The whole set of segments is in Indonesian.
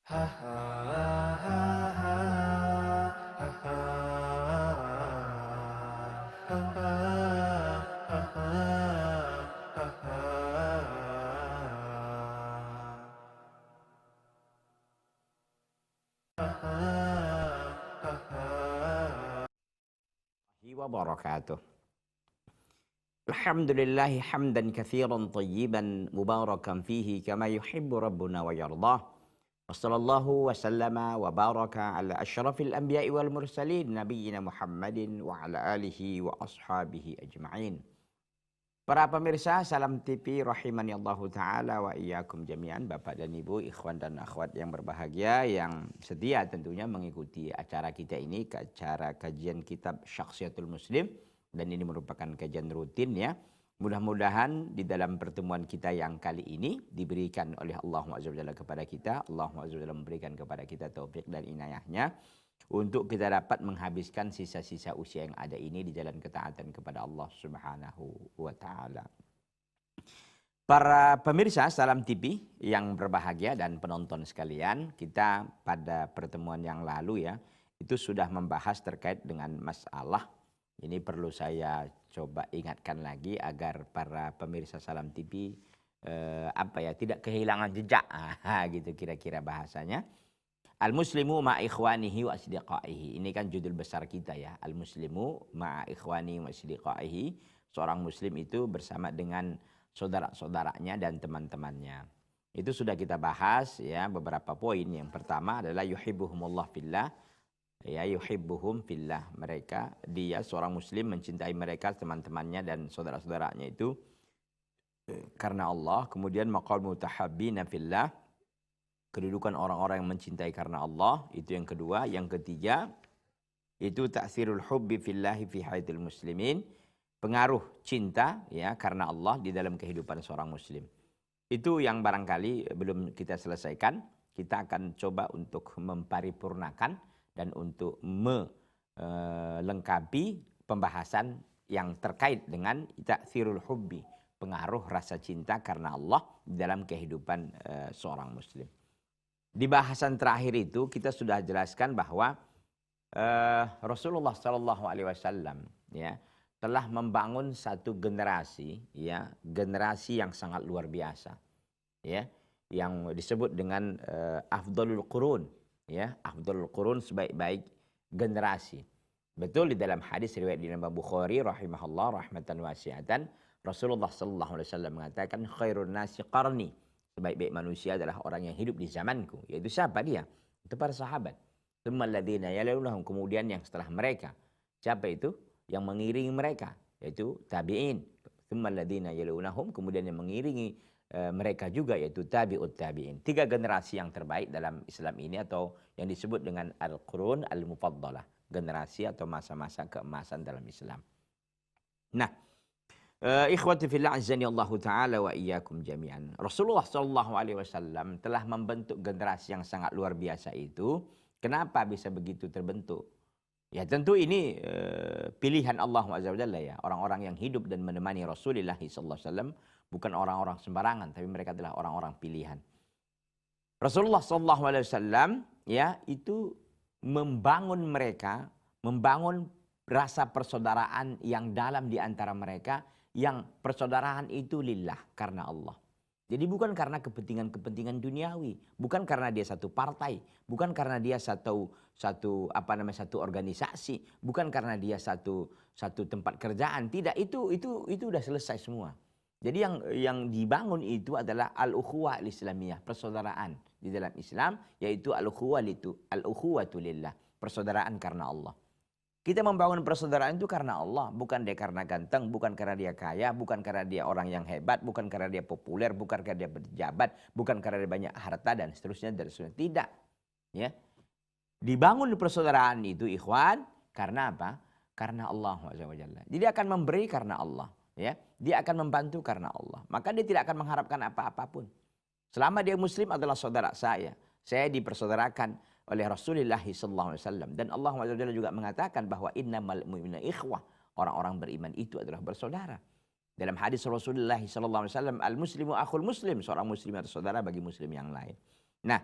Wabarakatuh. Alhamdulillahi hamdan katsiran tayyiban mubarakan fihi kama yuhibbu rabbuna wa yardah. Wassallallahu wasallama wa baraka ala asyrafil anbiya'i wal mursalin nabiyyina Muhammadin wa ala alihi wa ashabihi ajma'in. Para pemirsa Salam TV rahimani Allahu taala wa iyyakum jami'an, Bapak dan Ibu, ikhwan dan akhwat yang berbahagia yang setia tentunya mengikuti acara kita ini, acara kajian kitab Syakhsiyatul Muslim, dan ini merupakan kajian rutin ya. Mudah-mudahan di dalam pertemuan kita yang kali ini diberikan oleh Allah Azza wa Jalla kepada kita, Allah Azza wa Jalla memberikan kepada kita taufik dan inayahnya untuk kita dapat menghabiskan sisa-sisa usia yang ada ini di jalan ketaatan kepada Allah Subhanahu wa taala. Para pemirsa Salam TV yang berbahagia dan penonton sekalian, kita pada pertemuan yang lalu ya, itu sudah membahas terkait dengan masalah ini, perlu saya coba ingatkan lagi agar para pemirsa Salam TV tidak kehilangan jejak, gitu kira-kira bahasanya. Al-muslimu ma'a ikhwanihi wa asdiqaihi. Ini kan judul besar kita ya. Al-muslimu ma'a ikhwanihi wa asdiqaihi. Seorang muslim itu bersama dengan saudara-saudaranya dan teman-temannya. Itu sudah kita bahas ya, beberapa poin. Yang pertama adalah yuhibbuhumullah fillah. Ya, yuhibbuhum fillah. Mereka, dia seorang muslim mencintai mereka, teman-temannya dan saudara-saudaranya itu karena Allah. Kemudian maqal mutahabbina fillah. Kedudukan orang-orang yang mencintai karena Allah, itu yang kedua. Yang ketiga, itu ta'sirul hubbi fillahi fi hayatil muslimin. Pengaruh cinta ya karena Allah di dalam kehidupan seorang muslim. Itu yang barangkali belum kita selesaikan. Kita akan coba untuk memparipurnakan dan untuk melengkapi pembahasan yang terkait dengan ta'sirul hubbi, pengaruh rasa cinta karena Allah di dalam kehidupan seorang muslim. Di bahasan terakhir itu kita sudah jelaskan bahwa Rasulullah SAW ya telah membangun satu generasi ya, generasi yang sangat luar biasa ya, yang disebut dengan afdhalul qurun ya, afdhalul qurun, sebaik-baik generasi. Betul, di dalam hadis riwayat Imam Bukhari rahimahullah rahmatan wasi'atan, Rasulullah SAW mengatakan khairun nasi qarni. Sebaik-baik manusia adalah orang yang hidup di zamanku. Yaitu siapa dia? Itu para sahabat. Tsummal ladzina yalunahum, kemudian yang setelah mereka. Siapa itu? Yang mengiringi mereka, yaitu tabi'in. Tsummal ladzina yalunahum, kemudian yang mengiringi mereka juga, yaitu tabi'ut tabi'in. 3 generasi yang terbaik dalam Islam ini, atau yang disebut dengan al-qurun al-mufaddalah, generasi atau masa-masa keemasan dalam Islam. Nah, ikhwati fillah azani Allah taala wa iyyakum jami'an. Rasulullah SAW telah membentuk generasi yang sangat luar biasa itu. Kenapa bisa begitu terbentuk? Ya tentu ini pilihan Allah Azza wa Jalla ya. Orang-orang yang hidup dan menemani Rasulullah SAW bukan orang-orang sembarangan, tapi mereka adalah orang-orang pilihan. Rasulullah SAW ya itu membangun mereka, membangun rasa persaudaraan yang dalam di antara mereka, yang persaudaraan itu lillah, karena Allah. Jadi bukan karena kepentingan-kepentingan duniawi, bukan karena dia satu partai, bukan karena dia satu organisasi, bukan karena dia satu tempat kerjaan. Tidak, itu sudah selesai semua. Jadi yang dibangun itu adalah al-ukhuwah al-islamiyah, persaudaraan di dalam Islam, yaitu al-ukhuwatu lillah, persaudaraan karena Allah. Kita membangun persaudaraan itu karena Allah, bukan dia karena ganteng, bukan karena dia kaya, bukan karena dia orang yang hebat, bukan karena dia populer, bukan karena dia berjabat, bukan karena dia banyak harta dan seterusnya dan seterusnya. Tidak. Ya. Dibangun persaudaraan itu ikhwan karena apa? Karena Allah SWT. Jadi dia akan memberi karena Allah, ya. Dia akan membantu karena Allah. Maka dia tidak akan mengharapkan apa-apapun. Selama dia muslim adalah saudara saya dipersaudarakan oleh Rasulullah SAW. Dan Allah SWT juga mengatakan bahwa innamal mu'minuna ikhwah. Orang-orang beriman itu adalah bersaudara. Dalam hadis Rasulullah SAW, al-muslimu akhul muslim. Seorang muslim adalah saudara bagi muslim yang lain. Nah,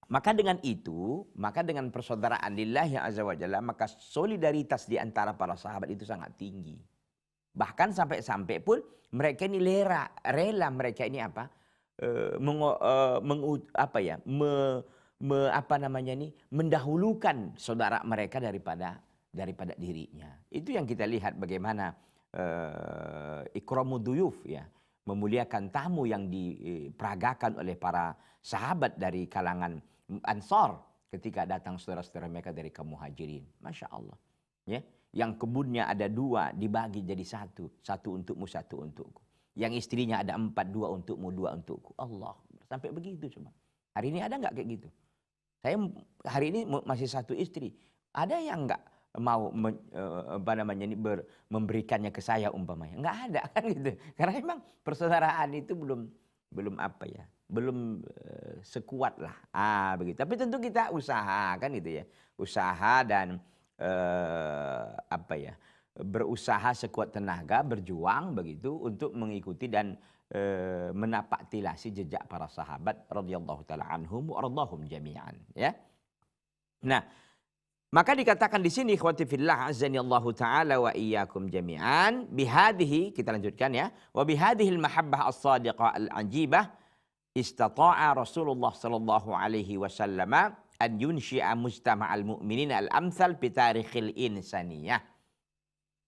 Maka dengan itu, maka dengan persaudaraan lillahi azza wa jalla, maka solidaritas di antara para sahabat itu sangat tinggi. Bahkan sampai-sampai pun mereka ini rela mereka ini apa? Mendahulukan saudara mereka daripada dirinya. Itu yang kita lihat bagaimana ikramu duyuf, ya, memuliakan tamu yang diperagakan oleh para sahabat dari kalangan Ansar ketika datang saudara-saudara mereka dari kaum Muhajirin. Masya Allah. Ya, yang kebunnya ada 2 dibagi jadi 1, 1 untukmu, 1 untukku. Yang istrinya ada 4, 2 untukmu, 2 untukku. Allah, sampai begitu coba. Hari ini ada nggak kayak gitu? Saya hari ini masih 1 istri. Ada yang nggak mau memberikannya ke saya umpamanya? Nggak ada kan gitu. Karena memang persaudaraan itu belum apa ya, belum sekuat lah. Begitu. Tapi tentu kita usaha kan gitu ya. Usaha dan berusaha sekuat tenaga, berjuang begitu untuk mengikuti dan menapak tilasi jejak para sahabat radhiyallahu taala anhum wa radhahum jami'an, ya. Nah, maka dikatakan di sini ikhwati fillah azanillahu taala wa iyyakum jami'an bihadhihi, kita lanjutkan ya, wa bihadhil mahabbah as-sadiqah al-ajibah istata'a Rasulullah sallallahu alaihi wasallam an yunshi'a mujtama'al mu'minin al-amsal bi tarikhil insaniyah.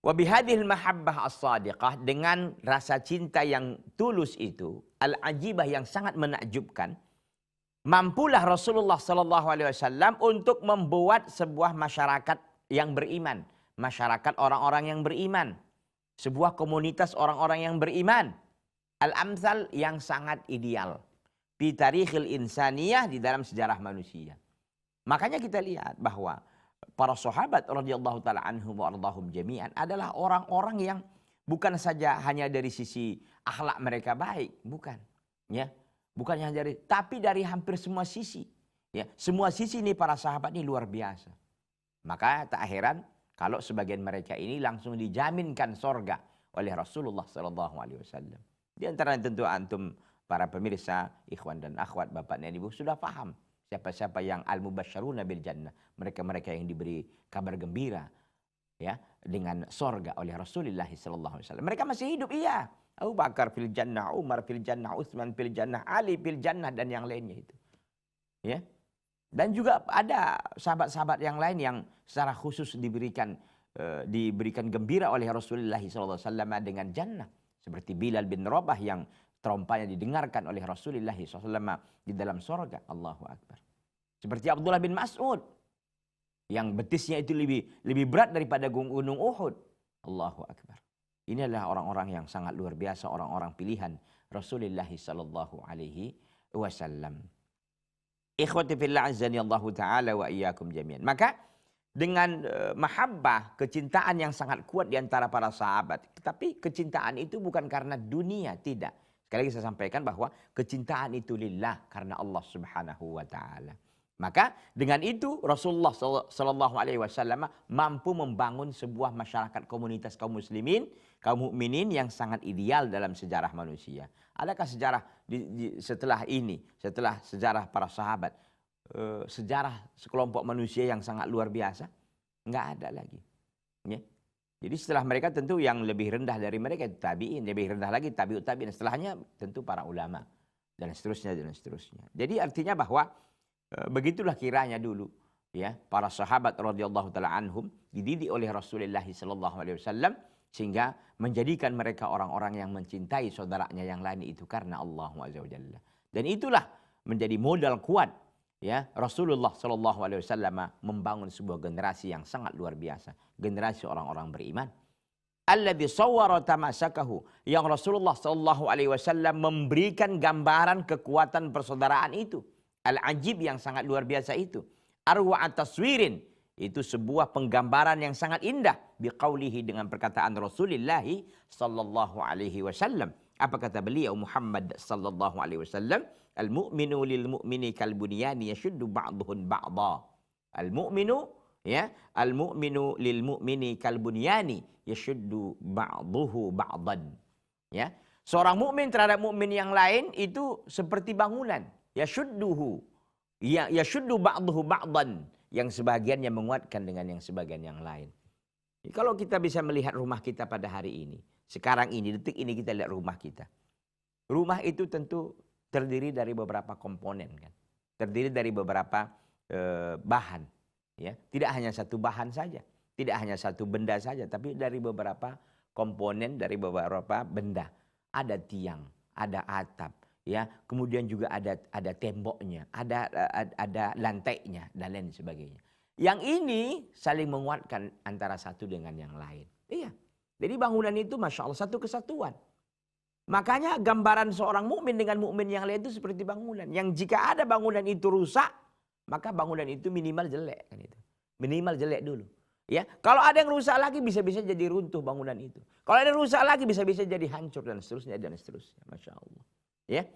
Wa bihadhil mahabbah as-sadiqah, dengan rasa cinta yang tulus itu, al-ajibah yang sangat menakjubkan, mampulah Rasulullah sallallahu alaihi wasallam untuk membuat sebuah masyarakat yang beriman, masyarakat orang-orang yang beriman, sebuah komunitas orang-orang yang beriman, al-amsal yang sangat ideal, bi tarikhil insaniyah, di dalam sejarah manusia. Makanya kita lihat bahwa para sahabat radhiyallahu taala anhum wa ardhahum jami'an adalah orang-orang yang bukan saja hanya dari sisi akhlak mereka baik, bukan, ya. Bukan hanya tapi dari hampir semua sisi, ya. Semua sisi ini para sahabat ini luar biasa. Maka tak heran kalau sebagian mereka ini langsung dijaminkan sorga oleh Rasulullah sallallahu alaihi wasallam. Di antara tentu antum para pemirsa, ikhwan dan akhwat, bapak dan ibu sudah paham siapa-siapa yang al-mubasysyaruna bil jannah, mereka-mereka yang diberi kabar gembira, ya, dengan sorga oleh Rasulullah sallallahu alaihi wasallam. Mereka masih hidup, iya. Abu Bakar fil jannah, Umar fil jannah, Utsman fil jannah, Ali fil jannah, dan yang lainnya itu. Ya. Dan juga ada sahabat-sahabat yang lain yang secara khusus diberikan gembira oleh Rasulullah sallallahu alaihi wasallam dengan jannah, seperti Bilal bin Rabah yang terompanya didengarkan oleh Rasulullah SAW di dalam sorga. Allahu Akbar. Seperti Abdullah bin Mas'ud yang betisnya itu lebih berat daripada gunung Uhud. Allahu Akbar. Ini adalah orang-orang yang sangat luar biasa, orang-orang pilihan Rasulullah sallallahu alaihi wasallam. Ikhwati fillah azanillahu taala wa iyyakum jami'an. Maka dengan mahabbah, kecintaan yang sangat kuat di antara para sahabat. Tapi kecintaan itu bukan karena dunia, tidak. Sekali lagi saya sampaikan bahwa kecintaan itu lillah, karena Allah Subhanahu wa taala. Maka dengan itu Rasulullah sallallahu alaihi wasallam mampu membangun sebuah masyarakat komunitas kaum muslimin, kaum mukminin yang sangat ideal dalam sejarah manusia. Adakah sejarah setelah ini, setelah sejarah para sahabat, sejarah sekelompok manusia yang sangat luar biasa? Enggak ada lagi. Ya. Jadi setelah mereka tentu yang lebih rendah dari mereka tabi'in, lebih rendah lagi tabi'ut tabi'in, setelahnya tentu para ulama dan seterusnya dan seterusnya. Jadi artinya bahwa begitulah kiranya dulu, ya, para sahabat radhiyallahu taala anhum dididik oleh Rasulullah sallallahu alaihi wasallam sehingga menjadikan mereka orang-orang yang mencintai saudaranya yang lain itu karena Allah azza wa jalla. Dan itulah menjadi modal kuat, ya, Rasulullah sallallahu alaihi wasallam membangun sebuah generasi yang sangat luar biasa, generasi orang-orang beriman. Alladzi sawwara tamasakahu, yang Rasulullah sallallahu alaihi wasallam memberikan gambaran kekuatan persaudaraan itu. Al-ajib yang sangat luar biasa itu. Arwa at-taswirin, itu sebuah penggambaran yang sangat indah, biqaulihi, dengan perkataan Rasulullah sallallahu alaihi wasallam. Apa kata beliau Muhammad sallallahu alaihi wasallam? Al-mu'minu lil mu'mini kal bunyani yashuddu ba'dhuhu ba'dha. Al-mu'minu, ya, al-mu'minu lil mu'mini kal bunyani yashuddu ba'dhuhu ba'dhan. Ya, seorang mukmin terhadap mukmin yang lain itu seperti bangunan, yashudduhu, Ya yashuddu ba'dahu ba'dan, yang sebagiannya menguatkan dengan yang sebagian yang lain. Kalau kita bisa melihat rumah kita pada hari ini, sekarang ini, detik ini kita lihat rumah kita. Rumah itu tentu terdiri dari beberapa komponen kan. Terdiri dari beberapa bahan. Ya. Tidak hanya satu bahan saja. Tidak hanya satu benda saja. Tapi dari beberapa komponen, dari beberapa benda. Ada tiang, ada atap. Ya, kemudian juga ada temboknya, ada lantainya, dan lain sebagainya. Yang ini saling menguatkan antara satu dengan yang lain. Iya. Jadi bangunan itu Masya Allah satu kesatuan. Makanya gambaran seorang mukmin dengan mukmin yang lain itu seperti bangunan. Yang jika ada bangunan itu rusak, maka bangunan itu minimal jelek kan itu. Minimal jelek dulu. Ya, kalau ada yang rusak lagi bisa-bisa jadi runtuh bangunan itu. Kalau ada yang rusak lagi bisa-bisa jadi hancur dan seterusnya dan seterusnya. Masya Allah. Ya.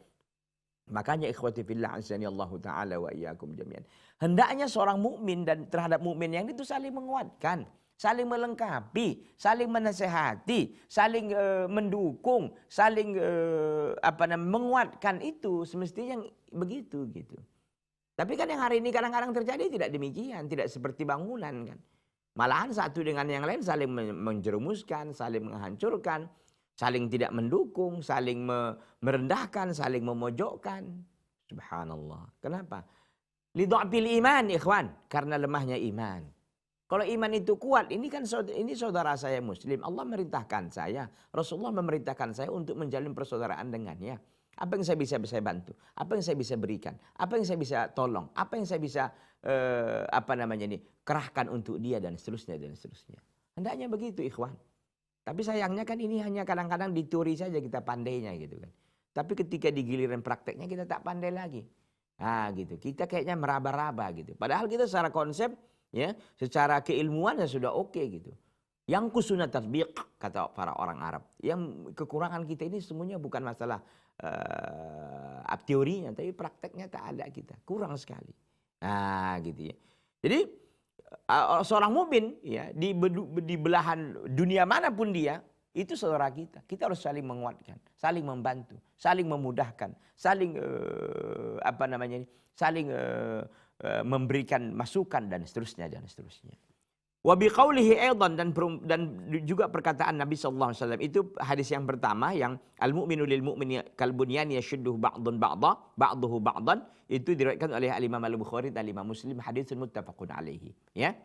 Makanya ikhwati fillah azani Allah taala wa iyyakum jami'an. Hendaknya seorang mukmin dan terhadap mukmin yang itu saling menguatkan, saling melengkapi, saling menasehati, saling mendukung, saling menguatkan itu semestinya yang begitu gitu. Tapi kan yang hari ini kadang-kadang terjadi tidak demikian, tidak seperti bangunan kan. Malahan satu dengan yang lain saling menjerumuskan, saling menghancurkan, saling tidak mendukung, saling merendahkan, saling memojokkan. Subhanallah. Kenapa? Lidha'fil iman, ikhwan. Karena lemahnya iman. Kalau iman itu kuat, ini kan ini saudara saya muslim. Allah merintahkan saya, Rasulullah memerintahkan saya untuk menjalin persaudaraan dengannya. Apa yang saya bisa bantu? Apa yang saya bisa berikan? Apa yang saya bisa tolong? Apa yang saya bisa kerahkan untuk dia dan seterusnya dan seterusnya. Hendaknya begitu, ikhwan. Tapi sayangnya kan ini hanya kadang-kadang di teori saja kita pandainya gitu kan. Tapi ketika di giliran prakteknya kita tak pandai lagi. Nah gitu, kita kayaknya meraba-raba gitu. Padahal kita secara konsep, ya, secara keilmuan ya sudah oke gitu. Yang kusuna tatbiq kata para orang Arab. Yang kekurangan kita ini semuanya bukan masalah teorinya, tapi prakteknya tak ada kita. Kurang sekali. Nah gitu ya. Jadi seorang mukmin ya di belahan dunia manapun dia itu saudara kita. Kita harus saling menguatkan, saling membantu, saling memudahkan, saling memberikan masukan dan seterusnya dan seterusnya. Wa biqaulihi aidan dan juga perkataan Nabi sallallahu alaihi wasallam itu hadis yang pertama yang al mu'minu lil mu'mini kal bunyan yashuddu ba'dahu ba'dan itu diriwayatkan oleh Al Imam Al Bukhari dan Imam Muslim, haditsun muttafaqun alaihi ya.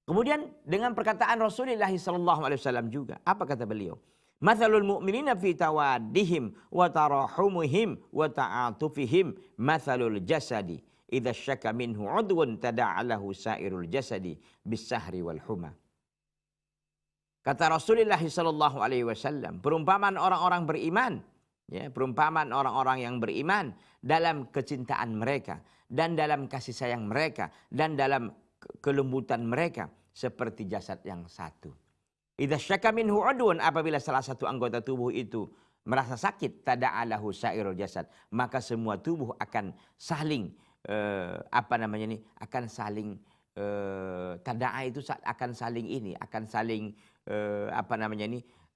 Kemudian dengan perkataan Rasulullah sallallahu alaihi wasallam juga apa kata beliau? Mathalul mu'minina fi tawaddihim wa tarahumihim wa ta'atufihim mathalul jasadi idza syaka minhu 'udwun tada'alahu sairul jasadi bis-sahri wal huma. Kata Rasulullah sallallahu alaihi wasallam, perumpamaan orang-orang beriman, ya, perumpamaan orang-orang yang beriman dalam kecintaan mereka dan dalam kasih sayang mereka dan dalam kelembutan mereka seperti jasad yang satu. Idza syaka minhu udwun, apabila salah satu anggota tubuh itu merasa sakit, tada'alahu sairul jasad, maka semua tubuh akan saling akan saling tada'a itu akan saling akan saling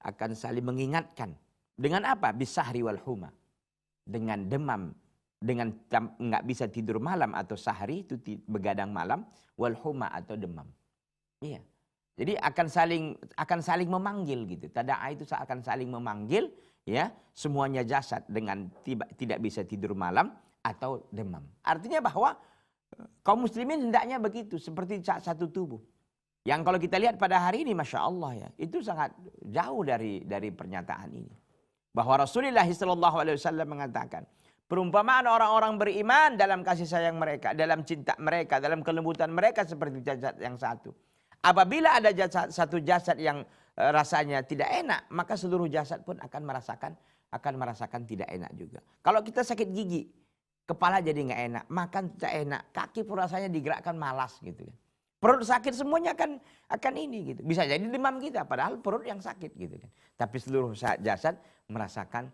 akan saling mengingatkan. Dengan apa? Bisahri wal huma. Dengan demam, dengan nggak bisa tidur malam atau sahri itu begadang malam, wal huma atau demam. Iya. Jadi akan saling memanggil gitu. Tada'a itu akan saling memanggil ya semuanya jasad dengan tidak bisa tidur malam atau demam. Artinya bahwa kaum muslimin hendaknya begitu, seperti satu tubuh. Yang kalau kita lihat pada hari ini, Masya Allah ya, itu sangat jauh dari pernyataan ini. Bahwa Rasulullah SAW mengatakan, perumpamaan orang-orang beriman dalam kasih sayang mereka, dalam cinta mereka, dalam kelembutan mereka seperti jasad yang satu. Apabila ada satu jasad yang rasanya tidak enak, maka seluruh jasad pun akan merasakan tidak enak juga. Kalau kita sakit gigi, kepala jadi nggak enak, makan tidak enak, kaki pun rasanya digerakkan malas gitu kan. Perut sakit semuanya akan ini gitu. Bisa jadi demam kita, padahal perut yang sakit gitu kan. Tapi seluruh jasad merasakan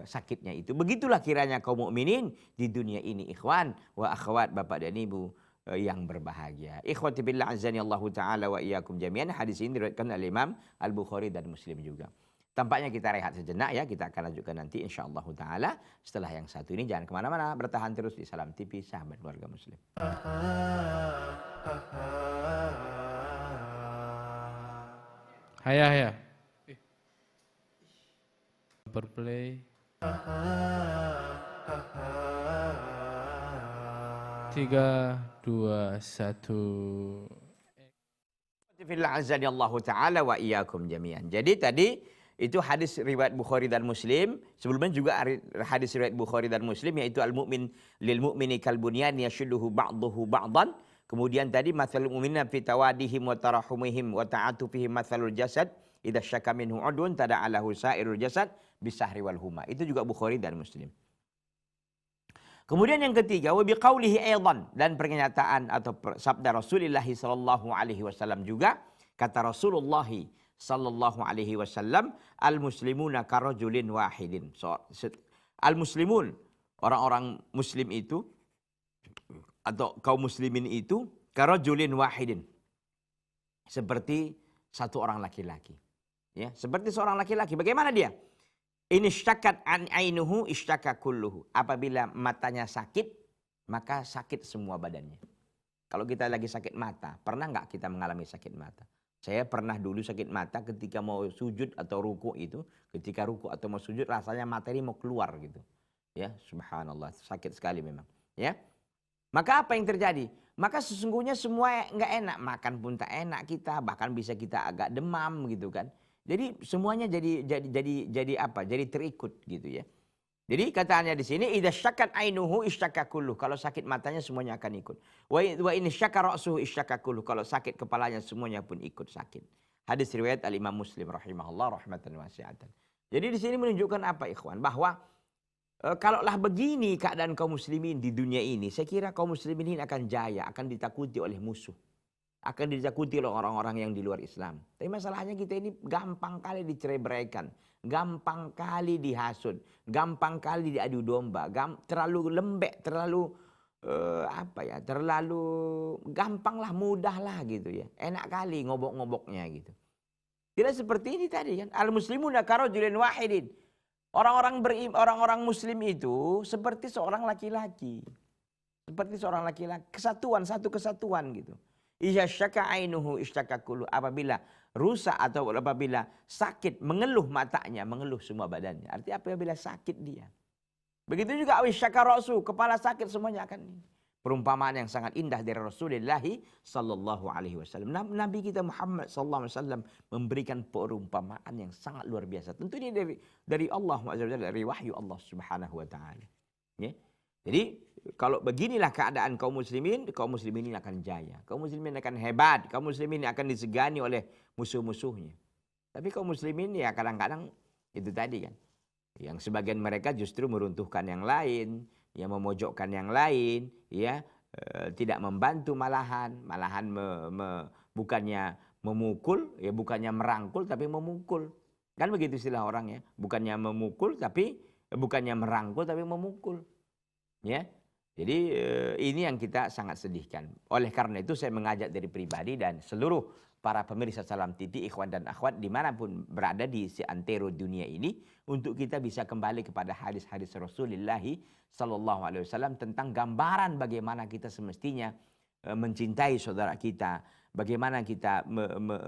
sakitnya itu. Begitulah kiranya kaum mukminin di dunia ini, ikhwan wa akhwat, bapak dan ibu yang berbahagia. Ikhwati billah azani Allah taala wa iyyakum jami'an. Hadis ini diriwayatkan oleh Imam Al Bukhari dan Muslim juga. Tampaknya kita rehat sejenak ya, kita akan lanjutkan nanti insyaallah taala setelah yang satu ini. Jangan kemana-mana, bertahan terus di Salam TV Sahabat Keluarga Muslim. Haya. Berplay. 3, 2, 1. Fillah azani Allah taala wa iyyakum jami'an. Jadi tadi itu hadis riwayat Bukhari dan Muslim. Sebelumnya juga hadis riwayat Bukhari dan Muslim, yaitu al-mu'min lil mu'mini kal bunyan yashudduhu ba'dahu ba'dan. Kemudian tadi mathalul mu'minina fi tawadihim wa tarahumihim wa ta'atufihim mathalul jasad idza syaka minhu 'udwun tada'a lahu sa'irul jasad bisahri wal huma. Itu juga Bukhari dan Muslim. Kemudian yang ketiga, wa biqaulihi aidan, dan pernyataan atau sabda Rasulullah sallallahu alaihi wasallam juga, kata Rasulullah sallallahu alaihi wasallam, al muslimuna karajulin wahidin. Al muslimun, orang-orang muslim itu atau kaum muslimin itu karajulin wahidin, seperti satu orang laki-laki. Ya, seperti seorang laki-laki. Bagaimana dia? Ini ishtaqat an ainuhu ishtaka kulluhu. Apabila matanya sakit, maka sakit semua badannya. Kalau kita lagi sakit mata, pernah nggak kita mengalami sakit mata? Saya pernah dulu sakit mata ketika mau sujud atau ruku itu. Ketika ruku atau mau sujud, rasanya materi mau keluar gitu. Ya, subhanallah, sakit sekali memang. Ya, maka apa yang terjadi? Maka sesungguhnya semua nggak enak. Makan pun tak enak kita, bahkan bisa kita agak demam gitu kan. Jadi semuanya jadi apa? Jadi terikut gitu ya. Jadi kataannya di sini idza syakkat ainuhu ishtaka kulluh. Kalau sakit matanya semuanya akan ikut. Wa in syakka ra'suhu ishtaka kulluh. Kalau sakit kepalanya semuanya pun ikut sakit. Hadis riwayat Al-Imam Muslim rahimahullah rahmatan wasi'atan. Jadi di sini menunjukkan apa ikhwan? Bahwa kalaulah begini keadaan kaum muslimin di dunia ini, saya kira kaum muslimin ini akan jaya, akan ditakuti oleh musuh. Akan ditakuti oleh orang-orang yang di luar Islam. Tapi masalahnya kita ini gampang kali dicerai-beraikan, gampang kali dihasut, gampang kali diadu domba, terlalu lembek, terlalu terlalu gampang lah, mudah lah gitu ya. Enak kali ngobok-ngoboknya gitu. Tidak seperti ini tadi kan. Al-muslimuna karajulin wahidin. Orang-orang muslim itu seperti seorang laki-laki. Seperti seorang laki-laki, kesatuan, satu kesatuan gitu. Idza syaka ainuhu ishtaka kullu. Apabila rusak atau apabila sakit, mengeluh matanya, mengeluh semua badannya. Artinya apabila sakit dia. Begitu juga syaka ra'su, kepala sakit semuanya akan ini. Perumpamaan yang sangat indah dari Rasulullah sallallahu alaihi wasallam. Nabi kita Muhammad sallallahu alaihi wasallam memberikan perumpamaan yang sangat luar biasa. Tentu ini dari Allah, dari wahyu Allah Subhanahu wa taala. Ya. Jadi kalau beginilah keadaan kaum muslimin ini akan jaya. Kaum muslimin akan hebat. Kaum muslimin akan disegani oleh musuh-musuhnya. Tapi kaum muslimin ya kadang-kadang itu tadi kan. Yang sebagian mereka justru meruntuhkan yang lain, yang memojokkan yang lain, ya tidak membantu malahan bukannya memukul, ya bukannya merangkul tapi memukul. Kan begitu istilah orang ya. Bukannya memukul tapi bukannya merangkul tapi memukul. Ya, jadi ini yang kita sangat sedihkan. Oleh karena itu saya mengajak dari pribadi dan seluruh para pemirsa Salam TV, ikhwan dan akhwat dimanapun berada di seantero dunia ini, untuk kita bisa kembali kepada hadis-hadis Rasulullah Sallallahu Alaihi Wasallam tentang gambaran bagaimana kita semestinya mencintai saudara kita, bagaimana kita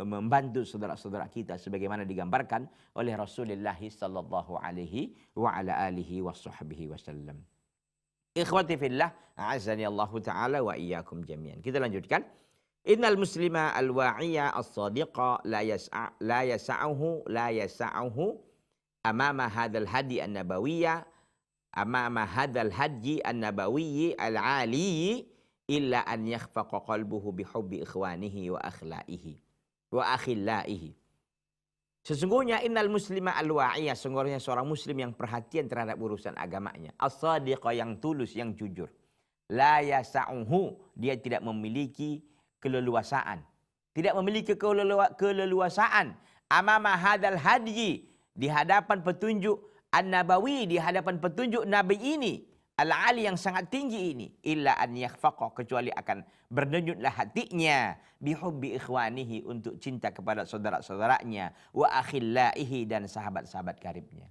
membantu saudara-saudara kita sebagaimana digambarkan oleh Rasulullah Sallallahu Alaihi Wasallam. Ikhwati fillah, a'azzani Allah Ta'ala wa iyyakum jami'an. Kita lanjutkan. Innal muslima al-wa'iya as-sadiqa la yasa'uhu amama hadzal hadi an-nabawiyya an-nabawiyyi al-'ali illa an yakhfaqa qalbuhu bihubbi ikhwanihi wa akhillaihi. Sesungguhnya innal muslima al-wa'iyah, sesungguhnya seorang muslim yang perhatian terhadap urusan agamanya, as-sadiqa, yang tulus, yang jujur, la yasa'uhu, dia tidak memiliki keleluasaan, tidak memiliki keleluasaan amama hadzal hadi, di hadapan petunjuk an-nabawi, di hadapan petunjuk nabi ini, al-ali yang sangat tinggi ini, illa an yakhfaqa, kecuali akan berdenyutlah hatinya bihubbi ikhwanihi, untuk cinta kepada saudara-saudaranya, wa akhillaihi, dan sahabat-sahabat karibnya.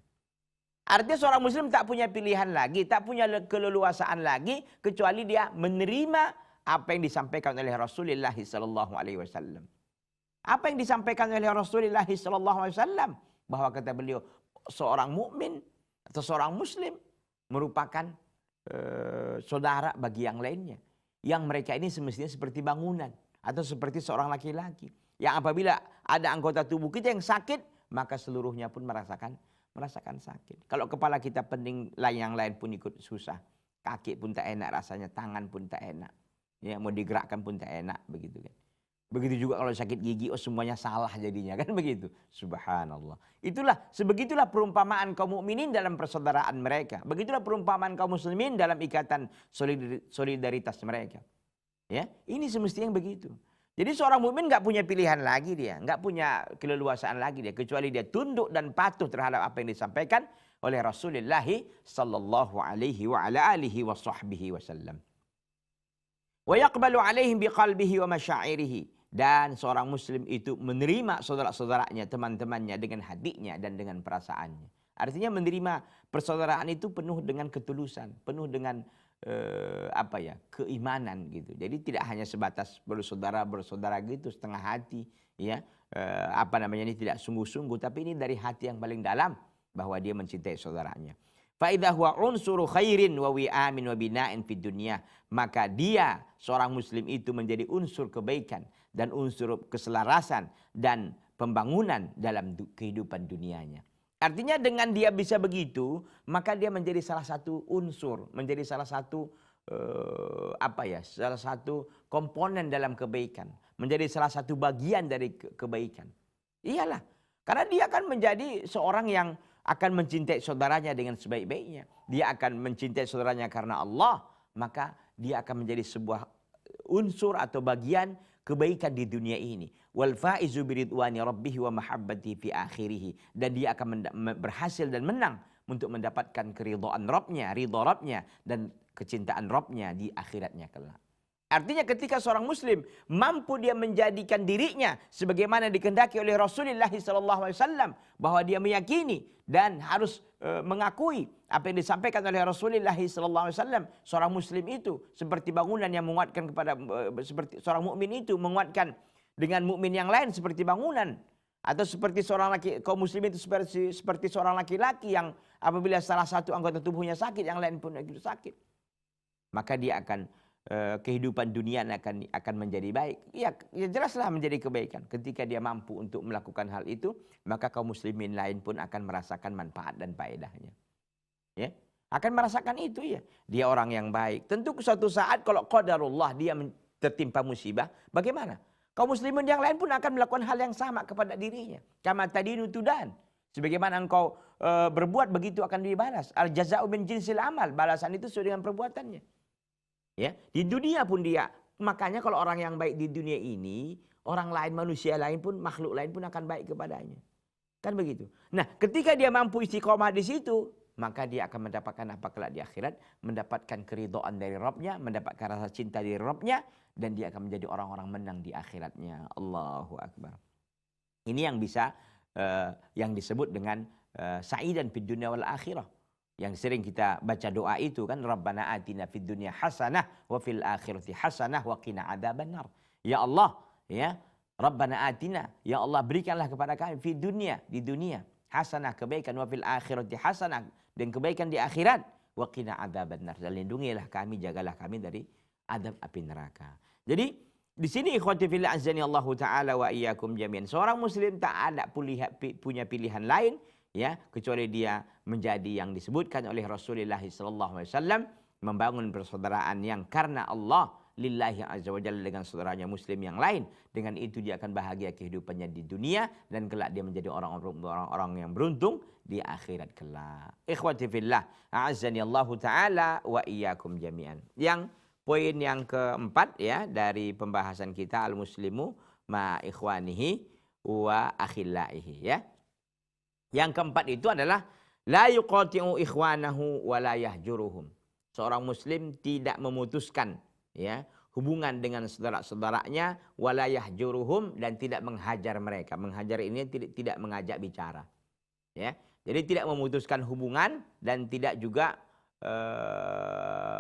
Artinya seorang muslim tak punya pilihan lagi, tak punya keleluasaan lagi, kecuali dia menerima apa yang disampaikan oleh Rasulullah sallallahu alaihi wasallam. Apa yang disampaikan oleh Rasulullah sallallahu alaihi wasallam, bahwa kata beliau, seorang mukmin atau seorang muslim merupakan saudara bagi yang lainnya, yang mereka ini semestinya seperti bangunan atau seperti seorang laki-laki yang apabila ada anggota tubuh kita yang sakit, maka seluruhnya pun merasakan sakit. Kalau kepala kita pening, yang lain pun ikut susah. Kaki pun tak enak rasanya, tangan pun tak enak. Ya, mau digerakkan pun tak enak, begitu kan. Begitu juga kalau sakit gigi, semuanya salah jadinya, kan begitu. Subhanallah. Sebegitulah perumpamaan kaum mukminin dalam persaudaraan mereka. Begitulah perumpamaan kaum muslimin dalam ikatan solidaritas mereka. Ya, ini semestinya yang begitu. Jadi seorang mukmin nggak punya pilihan lagi dia, nggak punya keleluasaan lagi dia, kecuali dia tunduk dan patuh terhadap apa yang disampaikan oleh Rasulullah sallallahu alaihi wa ala alihi wa sahbihi wasallam. Wa yaqbalu alaihim biqalbihi wa masyairihi, dan seorang muslim itu menerima saudara-saudaranya, teman-temannya dengan hatinya dan dengan perasaannya. Artinya menerima persaudaraan itu penuh dengan ketulusan, penuh dengan keimanan gitu. Jadi tidak hanya sebatas bersaudara gitu setengah hati, ya. Ini tidak sungguh-sungguh, tapi ini dari hati yang paling dalam bahwa dia mencintai saudaranya. Fa idza huwa unsuru khairin wa wi'amin wa bina'in fid dunya, maka dia seorang muslim itu menjadi unsur kebaikan dan unsur keselarasan dan pembangunan dalam kehidupan dunianya. Artinya dengan dia bisa begitu, maka dia menjadi salah satu unsur, menjadi salah satu salah satu komponen dalam kebaikan, menjadi salah satu bagian dari kebaikan. Iyalah, karena dia akan menjadi seorang yang akan mencintai saudaranya dengan sebaik-baiknya. Dia akan mencintai saudaranya karena Allah, maka dia akan menjadi sebuah unsur atau bagian kebaikan di dunia ini. Wal faizu biridwani rabbih wa mahabbati fi akhirih, dan dia akan berhasil dan menang untuk mendapatkan keridhaan Rabbnya, ridha Rabbnya, dan kecintaan Rabbnya di akhiratnya kelak. Artinya ketika seorang muslim mampu dia menjadikan dirinya sebagaimana dikehendaki oleh Rasulullah SAW, bahwa dia meyakini dan harus mengakui apa yang disampaikan oleh Rasulullah SAW, seorang muslim itu seperti bangunan yang menguatkan kepada, seperti seorang mukmin itu menguatkan dengan mukmin yang lain seperti bangunan, atau seperti seorang kaum muslim itu seperti seorang laki-laki yang apabila salah satu anggota tubuhnya sakit, yang lain pun ikut sakit, maka dia akan kehidupan dunia akan menjadi baik. Ya jelaslah menjadi kebaikan. Ketika dia mampu untuk melakukan hal itu, maka kaum muslimin lain pun akan merasakan manfaat dan faedahnya. Ya, akan merasakan itu ya. Dia orang yang baik. Tentu suatu saat kalau qadarullah dia tertimpa musibah, bagaimana? Kaum muslimin yang lain pun akan melakukan hal yang sama kepada dirinya. Kama tadinu tudan. Sebagaimana engkau berbuat, begitu akan dibalas. Al jaza'u min jinsil amal. Balasan itu sesuai dengan perbuatannya. Ya, di dunia pun dia. Makanya kalau orang yang baik di dunia ini, orang lain, manusia lain pun, makhluk lain pun akan baik kepadanya. Kan begitu. Nah, ketika dia mampu istiqomah di situ, maka dia akan mendapatkan apa kelak di akhirat, mendapatkan keridhaan dari Rabbnya, mendapatkan rasa cinta dari Rabbnya, dan dia akan menjadi orang-orang menang di akhiratnya. Allahu Akbar. Ini yang bisa yang disebut dengan sa'idan fid dunya wal akhirah. Yang sering kita baca doa itu kan, Rabbana atina fid dunya hasanah wa fil akhirati hasanah wa qina adzabannar. Ya Allah, ya Rabbana atina, ya Allah berikanlah kepada kami fid dunya, di dunia, hasanah kebaikan, wa fil akhirati hasanah, dan kebaikan di akhirat, wa qina adzabannar, dan lindungilah kami, jagalah kami dari adab api neraka. Jadi di sini ikhwati fillah azani Allah taala wa iyyakum jami'an, seorang muslim tak ada punya pilihan lain ya kecuali dia menjadi yang disebutkan oleh Rasulullah SAW, membangun persaudaraan yang karena Allah, lillahi azza wa jalla, dengan saudaranya muslim yang lain. Dengan itu dia akan bahagia kehidupannya di dunia, dan kelak dia menjadi orang-orang yang beruntung di akhirat kelak. Ikhwati fillah a'azzani Allah taala wa iyyakum jami'an. Yang poin yang keempat ya dari pembahasan kita, al muslimu ma ikhwanihi wa akhillaihi ya. Yang keempat itu adalah la yuqati'u ikhwanahu wa la yahjuruhum. Seorang muslim tidak memutuskan ya hubungan dengan saudara-saudaranya, wala yahjuruhum, dan tidak menghajar mereka. Menghajar ini tidak mengajak bicara. Ya. Jadi tidak memutuskan hubungan dan tidak juga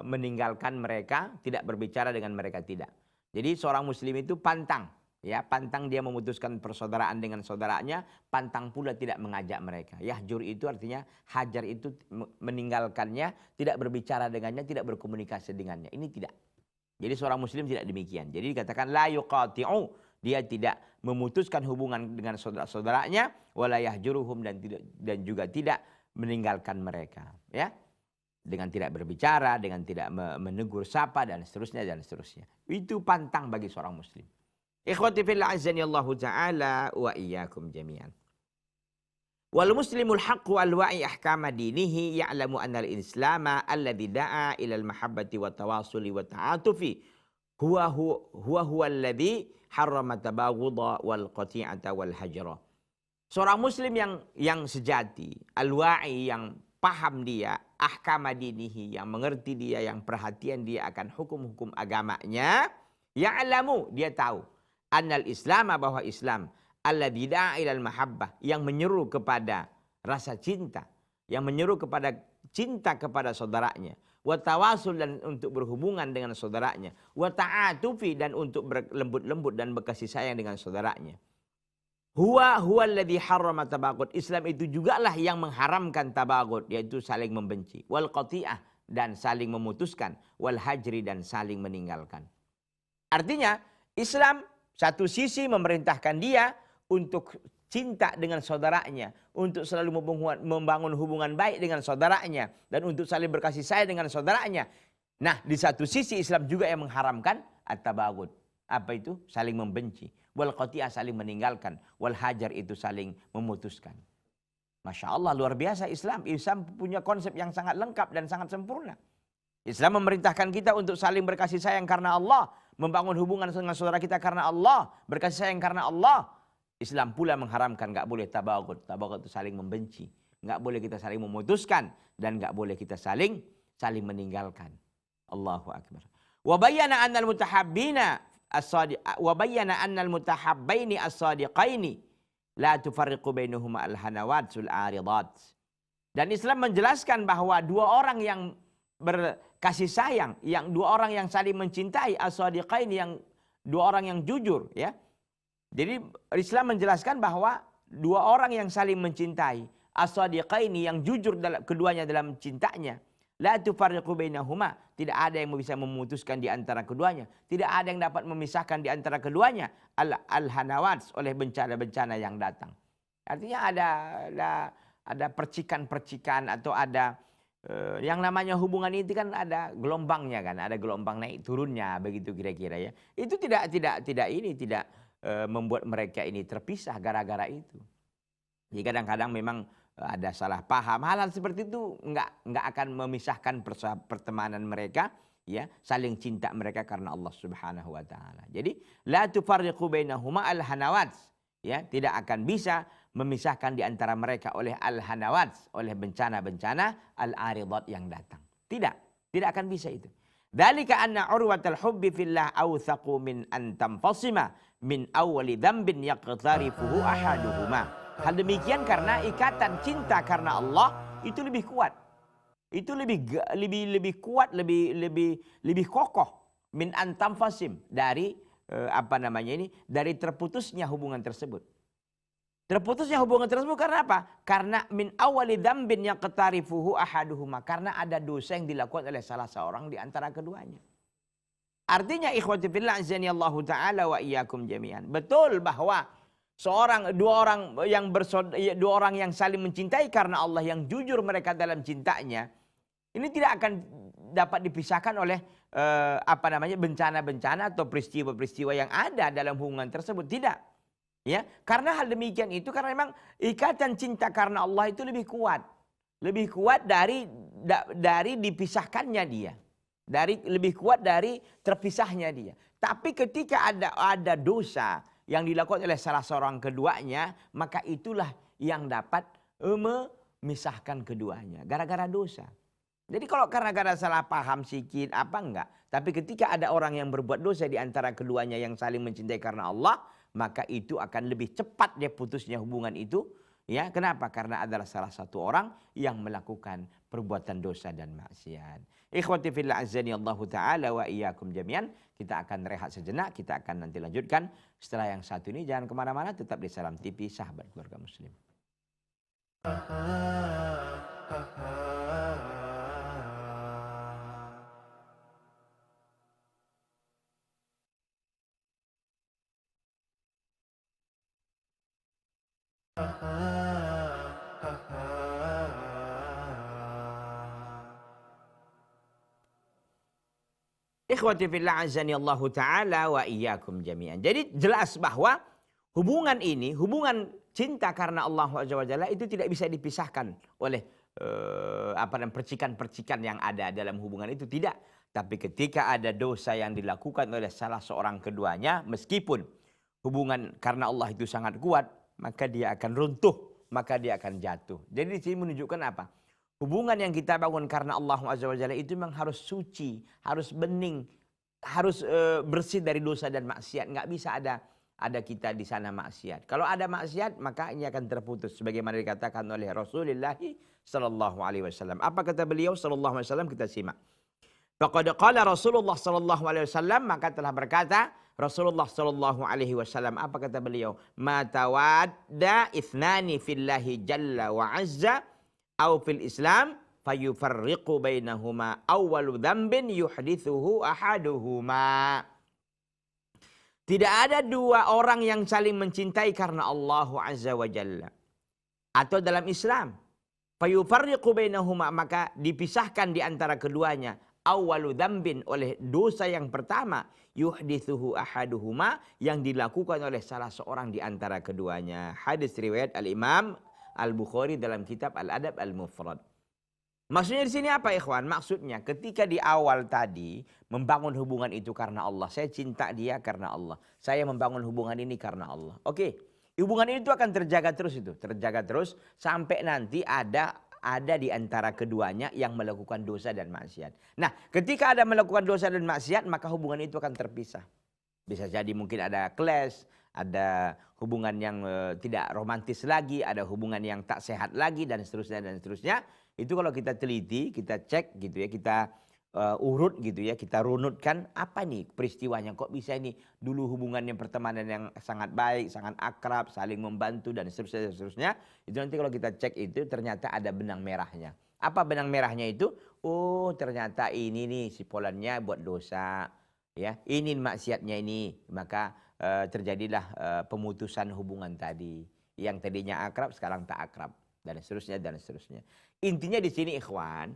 meninggalkan mereka, tidak berbicara dengan mereka, tidak. Jadi seorang muslim itu pantang, ya, pantang dia memutuskan persaudaraan dengan saudaranya, pantang pula tidak mengajak mereka. Yahjur itu artinya hajar itu meninggalkannya, tidak berbicara dengannya, tidak berkomunikasi dengannya. Ini tidak. Jadi seorang muslim tidak demikian. Jadi dikatakan la yuqati'u, dia tidak memutuskan hubungan dengan saudara-saudaranya, wala yahjuruhum, dan juga tidak meninggalkan mereka, ya. Dengan tidak berbicara, dengan tidak menegur sapa, dan seterusnya dan seterusnya. Itu pantang bagi seorang muslim. Ikhwati fillah azani Allah taala wa iyyakum jami'an. Wal muslimul haqqu al-wa'i ahkama dinihi ya'lamu anna al-islama alladhi da'a ila al-mahabbati wa tawasuli wa ta'atufi huwa alladhi harrama tabaghudha wal qati'ata wal hajra. Seorang muslim yang sejati, al-wa'i, yang paham dia ahkama dinihi, yang mengerti dia, yang perhatian dia akan hukum-hukum agamanya, ya'lamu, dia tahu, annal islama, bahwa Islam, alladzi da'a ilal mahabbah, yang menyeru kepada rasa cinta, yang menyeru kepada cinta kepada saudaranya, wa tawasul, dan untuk berhubungan dengan saudaranya, wa ta'atufi, dan untuk berlembut-lembut dan berkasih sayang dengan saudaranya. Huwa alladzi harrama tabaghud. Islam itu jugalah yang mengharamkan tabaghud, yaitu saling membenci, wal qati'ah, dan saling memutuskan, wal hajri, dan saling meninggalkan. Artinya Islam satu sisi memerintahkan dia untuk cinta dengan saudaranya, untuk selalu membangun hubungan baik dengan saudaranya, dan untuk saling berkasih sayang dengan saudaranya. Nah, di satu sisi Islam juga yang mengharamkan at-tabaghud. Apa itu? Saling membenci. Wal qati'ah, saling meninggalkan. Wal hajar, itu saling memutuskan. Masya Allah, luar biasa Islam. Islam punya konsep yang sangat lengkap dan sangat sempurna. Islam memerintahkan kita untuk saling berkasih sayang karena Allah, membangun hubungan dengan saudara kita karena Allah, berkasih sayang karena Allah. Islam pula mengharamkan, nggak boleh tabaghud. Tabaghud itu saling membenci. Nggak boleh kita saling memutuskan, dan nggak boleh kita saling meninggalkan. Allahu akbar. Wa bayyana anna al-mutahabbina as-sadiq wa bayyana anna al-mutahabbaini as-sadiqaini la tufarriqu bainahuma al-hanawat sul aridat. Dan Islam menjelaskan bahwa dua orang yang berkasih sayang, yang dua orang yang saling mencintai, as-sadiqain, yang dua orang yang jujur, ya. Jadi Islam menjelaskan bahwa dua orang yang saling mencintai, as-sadiqaini, yang jujur keduanya dalam cintanya, la tufarriqu bainahuma, tidak ada yang bisa memutuskan di antara keduanya, tidak ada yang dapat memisahkan di antara keduanya, al-hanawat, oleh bencana-bencana yang datang. Artinya ada percikan-percikan, atau ada yang namanya hubungan itu kan ada gelombangnya, kan, ada gelombang naik turunnya, begitu kira-kira, ya. Itu tidak membuat mereka ini terpisah gara-gara itu. Jadi kadang-kadang memang ada salah paham, hal-hal seperti itu nggak akan memisahkan pertemanan mereka, ya, saling cinta mereka karena Allah Subhanahu wa taala. Jadi la tufarriqu bainahuma al-hanawat, ya, tidak akan bisa memisahkan di antara mereka oleh al-hanawat, oleh bencana-bencana al-aridat yang datang. Tidak akan bisa itu. Dzalika anna urwatal hubbi fillah awthaqu min an tanfasima min awwali dzambin yaqtarifuhu ahaduhuma. Hal demikian karena ikatan cinta karena Allah itu lebih kuat. Itu lebih kuat, lebih kokoh min an tanfasim, dari dari terputusnya hubungan tersebut. Terputusnya hubungan tersebut karena apa? Karena min awwali dzambin yaqtarifuhu ahaduhuma, karena ada dosa yang dilakukan oleh salah seorang di antara keduanya. Artinya ikhwati fillah azani Allah taala wa iyyakum jami'an. Betul bahwa dua orang yang saling mencintai karena Allah, yang jujur mereka dalam cintanya, ini tidak akan dapat dipisahkan oleh bencana-bencana atau peristiwa-peristiwa yang ada dalam hubungan tersebut. Tidak. Ya, karena hal demikian itu karena memang ikatan cinta karena Allah itu lebih kuat dari dipisahkannya dia, lebih kuat dari terpisahnya dia. Tapi ketika ada dosa yang dilakukan oleh salah seorang keduanya, maka itulah yang dapat memisahkan keduanya gara-gara dosa. Jadi kalau karena salah paham sedikit apa enggak. Tapi ketika ada orang yang berbuat dosa di antara keduanya yang saling mencintai karena Allah, maka itu akan lebih cepat dia putusnya hubungan itu. Ya, kenapa? Karena adalah salah satu orang yang melakukan perbuatan dosa dan maksiat. Ikhwati fillah azani Allah taala wa iyyakum jami'an. Kita akan rehat sejenak, kita akan nanti lanjutkan setelah yang satu ini. Jangan kemana-mana, tetap di Salam TV Sahabat Keluarga Muslim. Ikhwati fillah azani Allah taala wa iyyakum jami'an. Jadi jelas bahwa hubungan ini, hubungan cinta karena Allah Azza wa Jalla itu tidak bisa dipisahkan oleh percikan-percikan yang ada dalam hubungan itu, tidak. Tapi ketika ada dosa yang dilakukan oleh salah seorang keduanya, meskipun hubungan karena Allah itu sangat kuat, maka dia akan runtuh, maka dia akan jatuh. Jadi di sini menunjukkan apa? Hubungan yang kita bangun karena Allah Azza wa Jalla itu memang harus suci, harus bening, harus bersih dari dosa dan maksiat. Nggak bisa ada kita di sana maksiat. Kalau ada maksiat, maka ini akan terputus. Sebagaimana dikatakan oleh Rasulullah sallallahu alaihi wasallam. Apa kata beliau sallallahu alaihi wasallam? Kita simak. Faqad qala Rasulullah sallallahu alaihi wasallam, maka telah berkata Rasulullah sallallahu alaihi wasallam. Apa kata beliau? Ma tawadda ithnani fillahi jalla wa azza au fil Islam fayufarriqu bainahuma awwalu dzambin yuhdithuhu ahaduhuma. Tidak ada dua orang yang saling mencintai karena Allah Azza wa Jalla atau dalam Islam fayufarriqu bainahuma, maka dipisahkan di antara keduanya awwalu dzambin, oleh dosa yang pertama, yuhdithuhu ahaduhuma, yang dilakukan oleh salah seorang di antara keduanya. Hadis riwayat Al-Imam Al-Bukhari dalam kitab Al-Adab Al-Mufrad. Maksudnya di sini apa, ikhwan? Maksudnya ketika di awal tadi membangun hubungan itu karena Allah. Saya cinta dia karena Allah. Saya membangun hubungan ini karena Allah. Oke. Hubungan itu akan terjaga terus itu. Terjaga terus sampai nanti ada di antara keduanya yang melakukan dosa dan maksiat. Nah, ketika ada melakukan dosa dan maksiat, maka hubungan itu akan terpisah. Bisa jadi mungkin ada clash, ada hubungan yang tidak romantis lagi, ada hubungan yang tak sehat lagi, dan seterusnya dan seterusnya. Itu kalau kita teliti, kita cek gitu ya, kita urut gitu ya, kita runutkan apa nih peristiwanya, kok bisa ini dulu hubungannya pertemanan yang sangat baik, sangat akrab, saling membantu dan seterusnya dan seterusnya. Itu nanti kalau kita cek itu ternyata ada benang merahnya. Apa benang merahnya itu? Oh, ternyata ini nih si polannya buat dosa. Ya, ini maksiatnya ini, maka terjadilah pemutusan hubungan tadi. Yang tadinya akrab sekarang tak akrab, dan seterusnya dan seterusnya. Intinya di sini, ikhwan,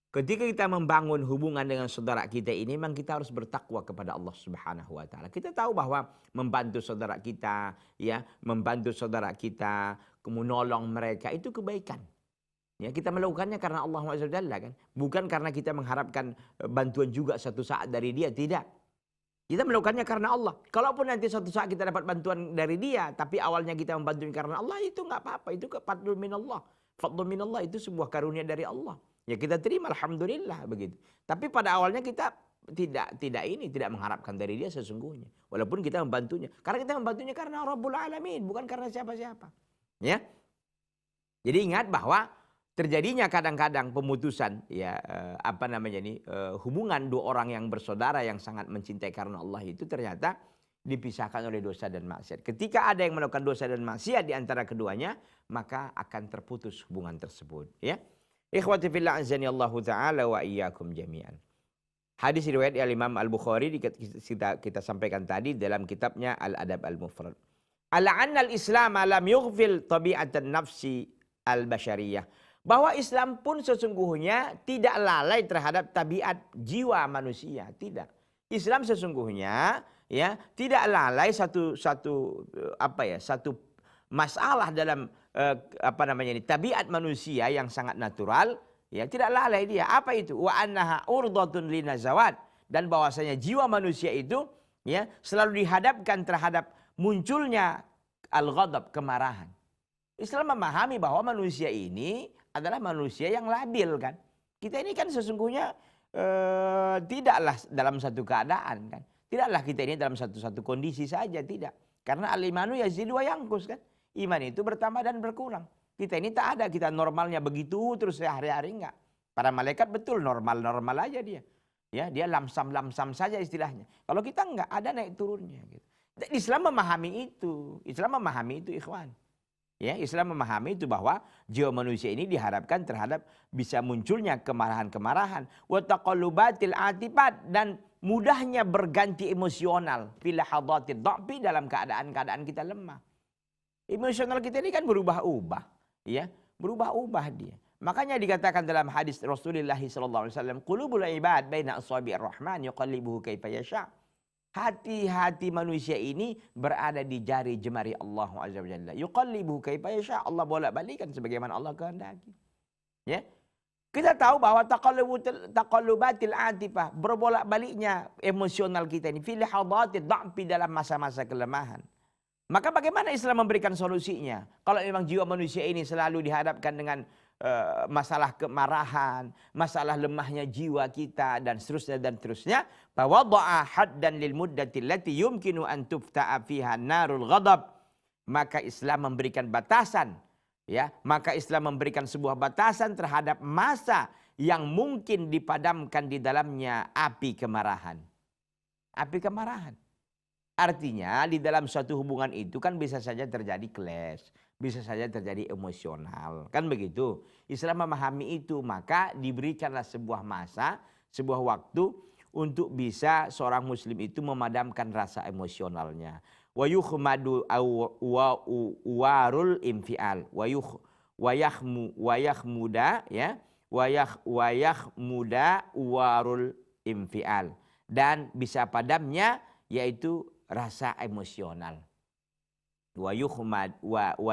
ketika kita membangun hubungan dengan saudara kita ini, memang kita harus bertakwa kepada Allah Subhanahu wa taala. Kita tahu bahwa membantu saudara kita, ya, membantu saudara kita, menolong mereka itu kebaikan. Ya, kita melakukannya karena Allah SWT kan, bukan karena kita mengharapkan bantuan juga suatu saat dari dia, tidak. Kita melakukannya karena Allah. Kalaupun nanti suatu saat kita dapat bantuan dari dia, tapi awalnya kita membantu karena Allah, itu nggak apa-apa, itu fadlun minallah. Fadlun minallah itu sebuah karunia dari Allah. Ya kita terima, alhamdulillah begitu. Tapi pada awalnya kita tidak mengharapkan dari dia sesungguhnya. Walaupun kita membantunya, karena kita membantunya karena Rabbul Alamin, bukan karena siapa-siapa. Ya. Jadi ingat bahwa terjadinya kadang-kadang pemutusan, ya hubungan dua orang yang bersaudara yang sangat mencintai karena Allah itu ternyata dipisahkan oleh dosa dan maksiat. Ketika ada yang melakukan dosa dan maksiat di antara keduanya, maka akan terputus hubungan tersebut. Ya, ikhwati fillah azani Allah taala wa iyyakum jami'an. Hadis riwayat Imam Al-Bukhari kita sampaikan tadi dalam kitabnya Al-Adab Al-Mufrad. Al-anna al-Islam lam yughfil tabi'atan nafsi al-bashariyah. Bahwa Islam pun sesungguhnya tidak lalai terhadap tabiat jiwa manusia, tidak. Islam sesungguhnya ya tidak lalai satu masalah dalam tabiat manusia yang sangat natural, ya tidak lalai dia. Apa itu? Wa annaha urdatun linazawat, dan bahwasanya jiwa manusia itu ya selalu dihadapkan terhadap munculnya al-ghadab, kemarahan. Islam memahami bahwa manusia ini adalah manusia yang labil kan. Kita ini kan sesungguhnya tidaklah dalam satu keadaan kan. Tidaklah kita ini dalam satu kondisi saja, tidak. Karena al-imanu yazidu wa yanqus kan. Iman itu bertambah dan berkurang. Kita ini tak ada, kita normalnya begitu terus sehari-hari enggak. Para malaikat betul normal-normal aja dia. Ya, dia lamsam-lamsam saja istilahnya. Kalau kita enggak, ada naik turunnya gitu. Islam memahami itu. Islam memahami itu, ikhwan. Ya, Islam memahami itu bahwa jiwa manusia ini diharapkan terhadap bisa munculnya kemarahan-kemarahan, wa taqallubatil atifat, dan mudahnya berganti emosional fil lahadhatid dha'fi, dalam keadaan-keadaan kita lemah. Emosional kita ini kan berubah-ubah, ya, berubah-ubah dia. Makanya dikatakan dalam hadis Rasulullah SAW, qulubul ibad baina asabi'ir rahman yuqallibuhu kaifa yasha. Hati-hati manusia ini berada di jari jemari Allah Azza wa Jalla. Yuqallibuhu kaifa yasha. Allah bolak-balikkan sebagaimana Allah kehendaki. Ya. Kita tahu bahwa taqallubatil atifah, berbolak-baliknya emosional kita ini fil hadhatid dha'fi, dalam masa-masa kelemahan. Maka bagaimana Islam memberikan solusinya? Kalau memang jiwa manusia ini selalu dihadapkan dengan masalah kemarahan, masalah lemahnya jiwa kita, dan seterusnya, bahwa haddan lil muddati allati yumkinu an tufta'a fiha narul ghadab. Maka Islam memberikan batasan, ya, maka Islam memberikan sebuah batasan terhadap masa yang mungkin dipadamkan di dalamnya api kemarahan. Api kemarahan. Artinya di dalam suatu hubungan itu kan bisa saja terjadi clash, bisa saja terjadi emosional, kan begitu. Islam memahami itu, maka diberikanlah sebuah masa, sebuah waktu untuk bisa seorang muslim itu memadamkan rasa emosionalnya. Wa yukhmadu warul infial, wa yakhmuda, ya, wa yakhmuda warul infial, dan bisa padamnya yaitu rasa emosional. Wa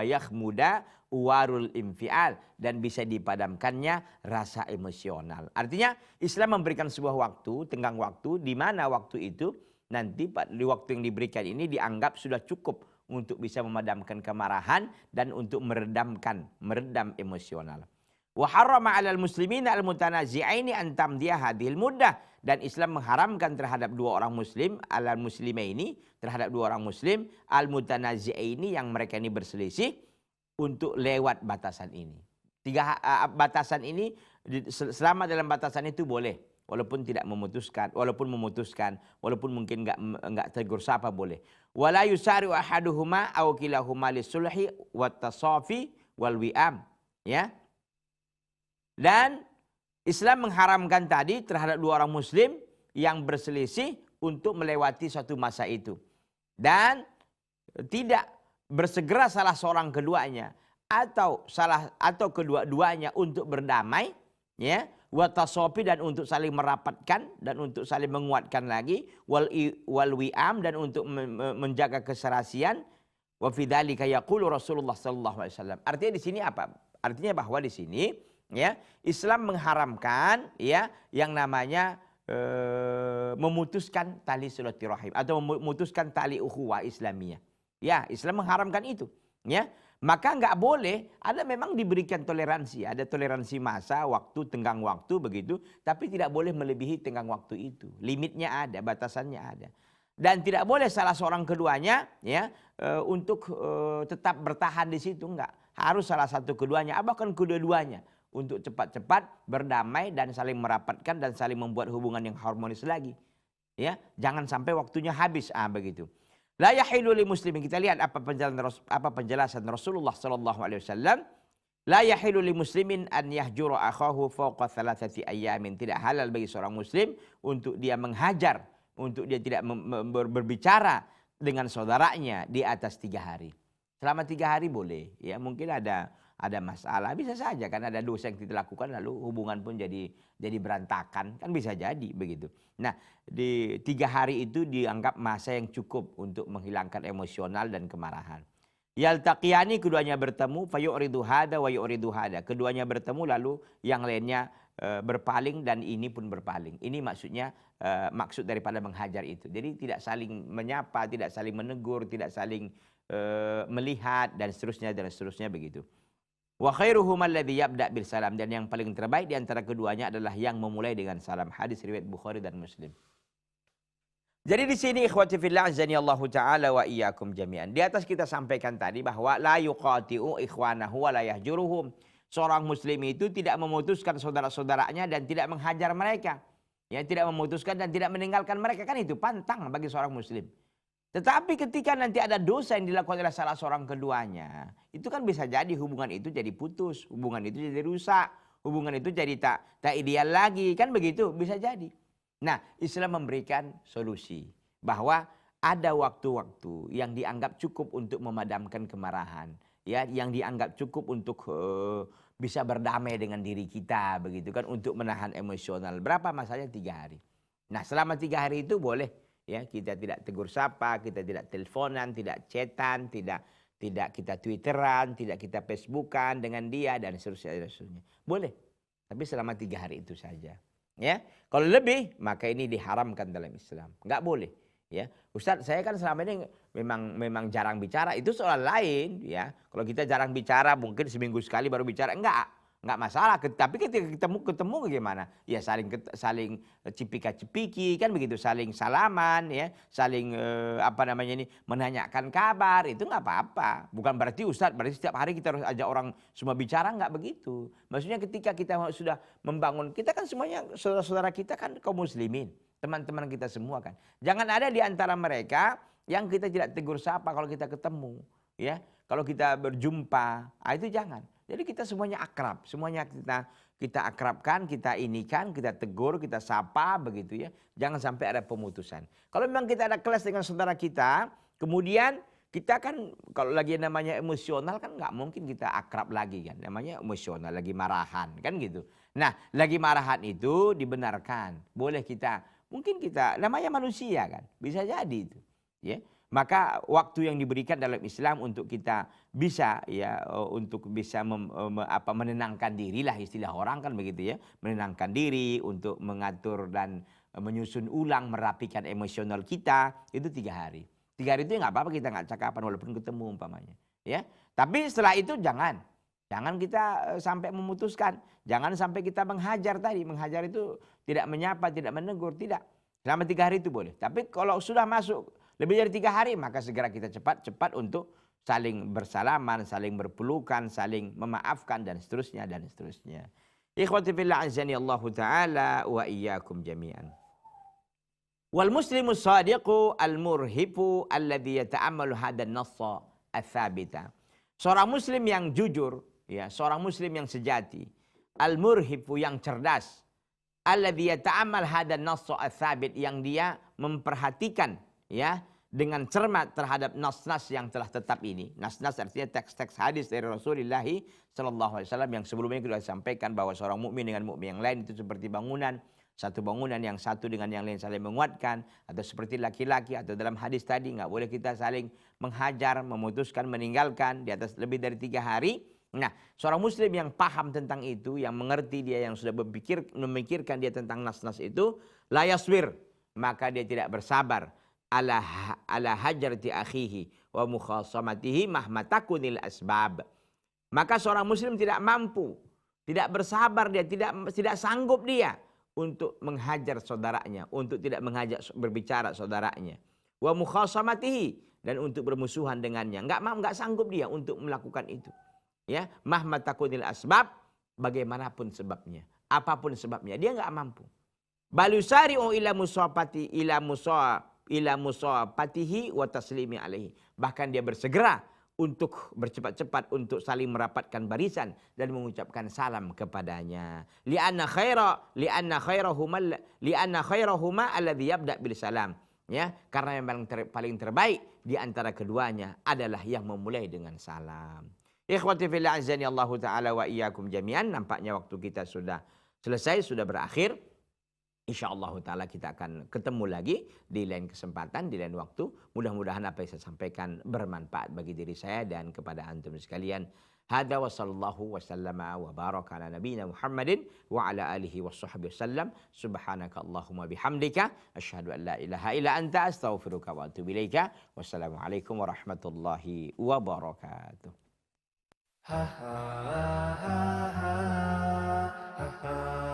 yakhmuda warul infial, dan bisa dipadamkannya rasa emosional. Artinya Islam memberikan sebuah waktu, tenggang waktu, di mana waktu itu nanti di waktu yang diberikan ini dianggap sudah cukup untuk bisa memadamkan kemarahan dan untuk meredam emosional. Wa harrama 'alal muslimina al-mutanazi'aini an tamdiya hadhil muddah, dan Islam mengharamkan terhadap dua orang muslim, alal muslimaini, terhadap dua orang muslim, al-mutanazi'aini, yang mereka ini berselisih, untuk lewat batasan ini. Batasan ini, selama dalam batasan itu boleh, walaupun tidak memutuskan, walaupun mungkin enggak tegur sapa boleh. Wala yusari'u ahaduhuma aw kilahuma lisulhi wat tasafi wal wi'am, ya. Dan Islam mengharamkan tadi terhadap dua orang muslim yang berselisih untuk melewati suatu masa itu. Dan tidak bersegera salah seorang keduanya atau kedua-duanya untuk berdamai, ya, wa tasofi, dan untuk saling merapatkan dan untuk saling menguatkan lagi, wal wi'am, dan untuk menjaga keserasian. Wa fi dzalika yaqulu Rasulullah sallallahu alaihi wasallam. Artinya di sini apa? Artinya bahwa di sini, ya, Islam mengharamkan, ya, yang namanya memutuskan tali silaturahim atau memutuskan tali ukhuwah Islamiyah. Ya, Islam mengharamkan itu, ya. Maka enggak boleh, memang diberikan toleransi, ada toleransi masa, waktu, tenggang waktu begitu, tapi tidak boleh melebihi tenggang waktu itu. Limitnya ada, batasannya ada. Dan tidak boleh salah seorang keduanya, ya, untuk tetap bertahan di situ, enggak. Harus salah satu keduanya, bahkan kedua-duanya, untuk cepat-cepat berdamai dan saling merapatkan dan saling membuat hubungan yang harmonis lagi. Ya, jangan sampai waktunya habis, begitu. La yahilu li muslimin. Kita lihat apa penjelasan Rasulullah sallallahu alaihi wasallam. La yahilu li muslimin an yahjura akhahu fawqa thalathati ayyamin. Tidak halal bagi seorang muslim untuk dia menghajar, untuk dia tidak berbicara dengan saudaranya di atas 3 hari. Selama 3 hari boleh, ya, mungkin ada masalah, bisa saja kan ada dosa yang kita lakukan lalu hubungan pun jadi berantakan, kan bisa jadi begitu. Nah, di 3 hari itu dianggap masa yang cukup untuk menghilangkan emosional dan kemarahan. Yaltaqiyani, keduanya bertemu, fayuridu hada wa yuridu hada. Keduanya bertemu lalu yang lainnya berpaling dan ini pun berpaling. Ini maksudnya maksud daripada menghajar itu. Jadi tidak saling menyapa, tidak saling menegur, tidak saling melihat dan seterusnya begitu. Wa khairuhum alladzi yabda' bil salam, dan yang paling terbaik di antara keduanya adalah yang memulai dengan salam. Hadis riwayat Bukhari dan Muslim. Jadi di sini ikhwati fillah azani Allah taala wa iyyakum jami'an. Di atas kita sampaikan tadi bahwa la yuqati'u ikhwanahu wa la yahjuruhum. Seorang muslim itu tidak memutuskan saudara-saudaranya dan tidak menghajar mereka. Ya, tidak memutuskan dan tidak meninggalkan mereka, kan itu pantang bagi seorang muslim. Tetapi ketika nanti ada dosa yang dilakukan oleh salah seorang keduanya, itu kan bisa jadi hubungan itu jadi putus, hubungan itu jadi rusak, hubungan itu jadi tak ideal lagi, kan begitu, bisa jadi. Nah, Islam memberikan solusi bahwa ada waktu-waktu yang dianggap cukup untuk memadamkan kemarahan, ya, yang dianggap cukup untuk bisa berdamai dengan diri kita, begitu kan, untuk menahan emosional. Berapa masanya? 3 hari. Nah, selama 3 hari itu boleh, ya, kita tidak tegur sapa, kita tidak teleponan, tidak chatan, tidak kita twitteran, tidak kita facebookan dengan dia dan seterusnya. Boleh, tapi selama 3 hari itu saja. Ya, kalau lebih maka ini diharamkan dalam Islam, nggak boleh. Ya, Ustadz, saya kan selama ini memang jarang bicara, itu soal lain. Ya, kalau kita jarang bicara, mungkin seminggu sekali baru bicara, enggak masalah. Tapi ketika ketemu bagaimana? Ya saling cipika-cipiki, kan begitu, saling salaman, ya, saling menanyakan kabar, itu nggak apa-apa. Bukan berarti Ustadz, berarti setiap hari kita harus ajak orang semua bicara, nggak begitu. Maksudnya ketika kita sudah membangun, kita kan semuanya saudara-saudara kita kan kaum muslimin, teman-teman kita semua kan. Jangan ada di antara mereka yang kita tidak tegur sapa kalau kita ketemu, ya. Kalau kita berjumpa, itu jangan. Jadi kita semuanya akrab, semuanya kita akrabkan, kita inikan, kita tegur, kita sapa, begitu ya. Jangan sampai ada pemutusan. Kalau memang kita ada kelas dengan saudara kita, kemudian kita kan kalau lagi namanya emosional kan nggak mungkin kita akrab lagi kan. Namanya emosional, lagi marahan kan gitu. Nah, lagi marahan itu dibenarkan. Boleh mungkin kita namanya manusia kan, bisa jadi itu, ya. Maka waktu yang diberikan dalam Islam untuk kita bisa, ya, untuk bisa menenangkan diri lah, istilah orang kan begitu ya, menenangkan diri, untuk mengatur dan menyusun ulang, merapikan emosional kita, itu 3 hari. 3 hari itu nggak apa-apa kita nggak cakapan walaupun ketemu umpamanya, ya. Tapi setelah itu jangan kita sampai memutuskan, jangan sampai kita menghajar tadi. Menghajar itu tidak menyapa, tidak menegur, tidak. Selama 3 hari itu boleh. Tapi kalau sudah masuk lebih dari 3 hari, maka segera kita cepat untuk saling bersalaman, saling berpelukan, saling memaafkan, dan seterusnya, dan seterusnya. Ikhwati fillah azani Allah ta'ala wa iyyakum jami'an. Wal muslimu sadiqu al-murhibu alladhi yata'ammalu hadan nassa al-thabita. Seorang muslim yang jujur, ya, seorang muslim yang sejati, al-murhibu yang cerdas, alladhi yata'ammal hadan nassa al-thabit, yang dia memperhatikan, ya, dengan cermat terhadap nas-nas yang telah tetap ini. Nas-nas artinya teks-teks hadis dari Rasulullah SAW yang sebelumnya kita sampaikan bahwa seorang mukmin dengan mukmin yang lain itu seperti bangunan. Satu bangunan yang satu dengan yang lain saling menguatkan. Atau seperti laki-laki, atau dalam hadis tadi nggak boleh kita saling menghajar, memutuskan, meninggalkan di atas lebih dari 3 hari. Nah, seorang muslim yang paham tentang itu, yang mengerti dia, yang sudah memikirkan dia tentang nas-nas itu, la yaswir, maka dia tidak bersabar ala hajarti akhihi wa mukhasamatihi mahmatakunil asbab. Maka seorang muslim tidak mampu, tidak bersabar, dia tidak sanggup dia untuk menghajar saudaranya, untuk tidak mengajak berbicara saudaranya. Wa mukhasamatihi, dan untuk bermusuhan dengannya. Enggak sanggup dia untuk melakukan itu. Ya, mahmatakunil asbab, bagaimanapun sebabnya, apapun sebabnya, dia enggak mampu. Balusari'u ila musafatihi wa taslimi alaihi. Bahkan dia bersegera untuk bercepat-cepat untuk saling merapatkan barisan dan mengucapkan salam kepadanya. Li'anna khairahuma alladhi yabda' bil salam. Ya, karena yang paling terbaik di antara keduanya adalah yang memulai dengan salam. Ikhwati fillah azani Allah taala wa iyyakum jami'an. Nampaknya waktu kita sudah selesai, sudah berakhir. InsyaAllah ta'ala kita akan ketemu lagi di lain kesempatan, di lain waktu. Mudah-mudahan apa yang saya sampaikan bermanfaat bagi diri saya dan kepada antum sekalian. Hada wa sallallahu wa sallama wa baraka ala nabiyina Muhammadin wa ala alihi wa sahbihi wasallam. Subhanaka Allahumma bihamdika. Asyhadu an la ilaha illa anta astaghfiruka wa atubu ilaika. Wassalamualaikum warahmatullahi wabarakatuh. ha ha ha ha ha ha